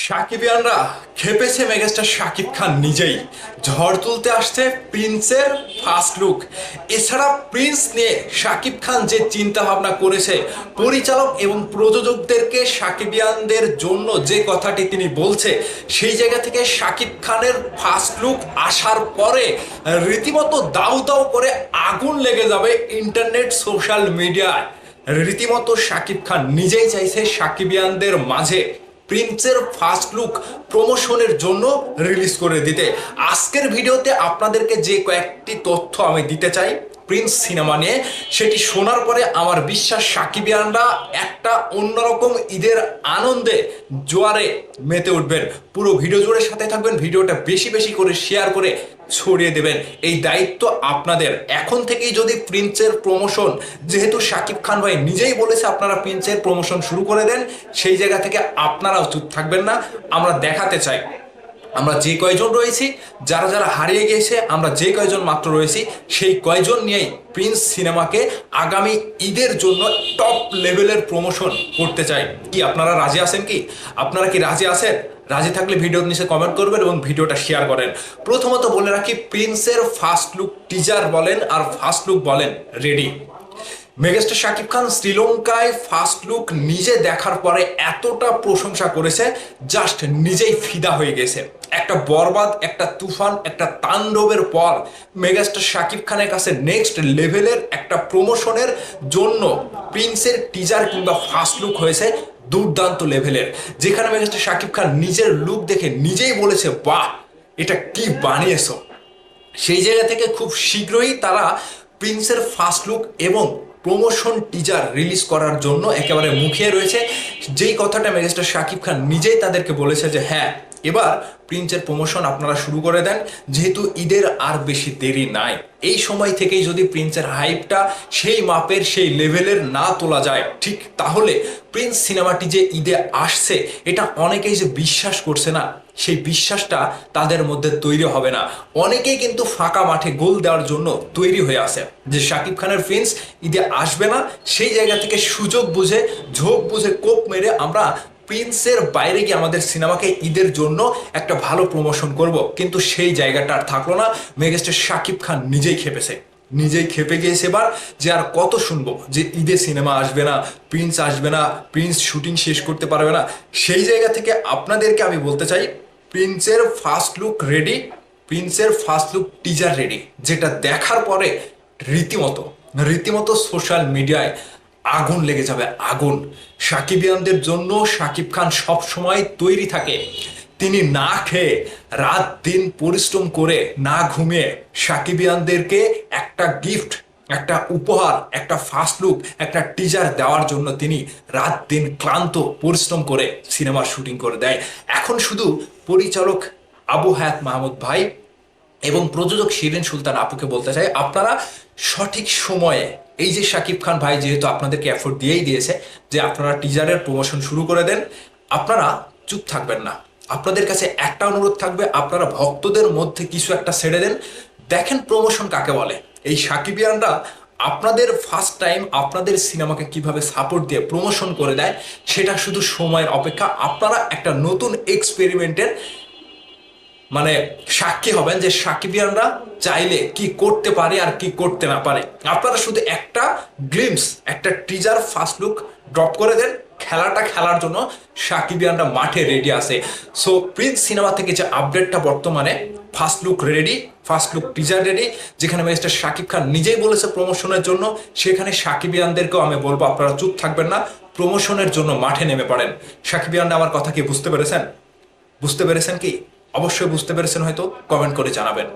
সাকিবিয়ানরা খেপেছে megastar Shakib Khan নিজেই। ঝড় তুলতে আসছে প্রিন্সের ফার্স্ট লুক। এছাড়া প্রিন্স নিয়ে শাকিব খান যে চিন্তা ভাবনা করেছে, পরিচালক এবং প্রযোজকদেরকে সাকিবিয়ানদের জন্য যে কথাটি তিনি বলছে, সেই জায়গা থেকে শাকিব খানের ফার্স্ট লুক আসার পরে রীতিমতো দাউ দাউ করে আগুন লেগে যাবে ইন্টারনেট সোশ্যাল মিডিয়ায়। রীতিমতো শাকিব খান নিজেই চাইছে সাকিবিয়ানদের মাঝে প্রিন্সের ফার্স্ট লুক প্রমোশনের জন্য রিলিজ করে দিতে। আজকের ভিডিওতে আপনাদেরকে যে কয়েকটি তথ্য আমি দিতে চাই প্রিন্স সিনেমা নিয়ে, সেটি শোনার পরে আমার বিশ্বাস সাকিবিয়ানরা একটা অন্যরকম ঈদের আনন্দে জোয়ারে মেতে উঠবেন। পুরো ভিডিও জুড়ে সাথে থাকবেন, ভিডিওটা বেশি বেশি করে শেয়ার করে ছড়িয়ে দেবেন। এই দায়িত্ব আপনাদের। এখন থেকেই যদি প্রিন্সের প্রমোশন, যেহেতু শাকিব খান ভাই নিজেই বলেছে আপনারা প্রিন্সের প্রমোশন শুরু করে দেন, সেই জায়গা থেকে আপনারাও চুপ থাকবেন না। আমরা দেখাতে চাই আমরা যে কয়জন রয়েছি, যারা যারা হারিয়ে গিয়েছে, আমরা যে কয়জন মাত্র রয়েছি, সেই কয়জন নিয়েই প্রিন্স সিনেমাকে আগামী ঈদের জন্য টপ লেভেলের প্রমোশন করতে চাই। কি আপনারা রাজি আছেন? কি আপনারা কি রাজি আছেন? রাজি থাকলে ভিডিওর নিচে কমেন্ট করবেন এবং ভিডিওটা শেয়ার করেন। প্রথমত বলে রাখি, প্রিন্সের ফার্স্ট লুক টিজার বলেন আর ফার্স্ট লুক বলেন রেডি। মেগাস্টার শাকিব খান শ্রীলঙ্কায় ফার্স্ট লুক নিজে দেখার পরে এতটা প্রশংসা করেছে, জাস্ট নিজেই ফিদা হয়ে গেছে। একটা বরবাদ, একটা তুফান, একটা তাণ্ডবের পর মেগাস্টার শাকিব খানের কাছে নেক্সট লেভেলের একটা প্রমোশনের জন্য প্রিন্সের টিজার কিংবা ফার্স্ট লুক হয়েছে দুর্দান্ত লেভেলের, যেখানে মেগাস্টার শাকিব খান নিজের লুক দেখে নিজেই বলেছে, বাহ এটা কি বানিয়েছো। সেই জায়গা থেকে খুব শীঘ্রই তারা প্রিন্সের ফার্স্ট লুক এবং প্রমোশন টিজার রিলিজ করার জন্য একেবারে মুখিয়ে রয়েছে। যেই কথাটা মেগাস্টার শাকিব খান নিজেই তাদেরকে বলেছে যে হ্যাঁ, এবার প্রিন্সের প্রমোশন আপনারা শুরু করে দেন, যেহেতু ঈদের আর বেশি দেরি নাই। এই সময় থেকেই যদি প্রিন্সের হাইপটা সেই মাপের, সেই লেভেলের না তোলা যায়, ঠিক তাহলে প্রিন্স সিনেমাটি যে ঈদে আসছে, এটা অনেকেই যে বিশ্বাস করছে না, সেই বিশ্বাসটা তাদের মধ্যে তৈরি হবে না। অনেকেই কিন্তু ফাঁকা মাঠে গোল দেওয়ার জন্য তৈরি হয়ে আছে যে শাকিব খানের প্রিন্স ঈদে আসবে না। সেই জায়গা থেকে সুযোগ বুঝে, ঝোঁক বুঝে, কোপ মেরে আমরা প্রিন্সের বাইরে গিয়ে আমাদের সিনেমাকে ঈদের জন্য একটা ভালো প্রমোশন করব। কিন্তু সেই জায়গাটা আর থাকলো না। মেগাস্টার শাকিব খান নিজেই খেপেছে, নিজেই খেপে গিয়েছে এবার, যে আর কত শুনবো যে ঈদে সিনেমা আসবে না, প্রিন্স আসবে না, প্রিন্স শুটিং শেষ করতে পারবে না। সেই জায়গা থেকে আপনাদেরকে আমি বলতে চাই, প্রিন্সের ফার্স্ট লুক রেডি, প্রিন্সের ফার্স্ট লুক টিজার রেডি, যেটা দেখার পরে রীতিমতো রীতিমতো সোশ্যাল মিডিয়ায় আগুন লেগে যাবে, আগুন। সাকিবিয়ানদের জন্য শাকিব খান সব সময় তৈরি থাকে। তিনি না খেয়ে রাত দিন পরিশ্রম করে, না ঘুমিয়ে সাকিবিয়ানদেরকে একটা গিফট, একটা উপহার, একটা ফার্স্ট লুক, একটা টিজার দেওয়ার জন্য তিনি রাত দিন ক্লান্ত পরিশ্রম করে সিনেমার শুটিং করে দেয়। এখন শুধু পরিচালক আবু হায়াত মাহমুদ ভাই এবং প্রযোজক শিরিন সুলতান আপুকে বলতে চাই, আপনারা সঠিক সময়ে, এই যে শাকিব খান ভাই যেহেতু আপনাদেরকে এফোর্ট দিয়েই দিয়েছে যে আপনারা টিজারের প্রমোশন শুরু করে দেন, আপনারা চুপ থাকবেন না। আপনাদের কাছে একটা অনুরোধ থাকবে, আপনারা ভক্তদের মধ্যে কিছু একটা ছেড়ে দেন। দেখেন প্রমোশন কাকে বলে। এই সাকিবিয়ানরা আপনাদের ফার্স্ট টাইম আপনাদের সিনেমাকে কিভাবে সাপোর্ট দিয়ে প্রমোশন করে দেয়, সেটা শুধু সময়ের অপেক্ষা। আপনারা একটা নতুন এক্সপেরিমেন্টের সাক্ষী হবেন যে সাকিবিয়ানরা চাইলে কি করতে পারে আর কি করতে না পারে। আপনারা শুধু একটা গ্লিমস, একটা টিজার ফার্স্ট লুক ড্রপ করে দেন, খেলাটা খেলার জন্য সাকিবিয়ানরা মাঠে রেডি আছে। সো প্রিন্স সিনেমা থেকে যে আপডেটটা বর্তমানে, first look ready, first look teaser ready, যেখানে মিস্টার শাকিব খান নিজেই বলেছে প্রমোশনের জন্য, সেখানে সাকিবিয়ানদেরকেও আমি বলবো আপনারা চুপ থাকবেন না, প্রমোশনের জন্য মাঠে নেমে পড়েন। সাকিবিয়ানরা আমার কথা কি বুঝতে পেরেছেন? বুঝতে পেরেছেন কি? অবশ্যই বুঝতে পেরেছেন হয়তো, কমেন্ট করে জানাবেন।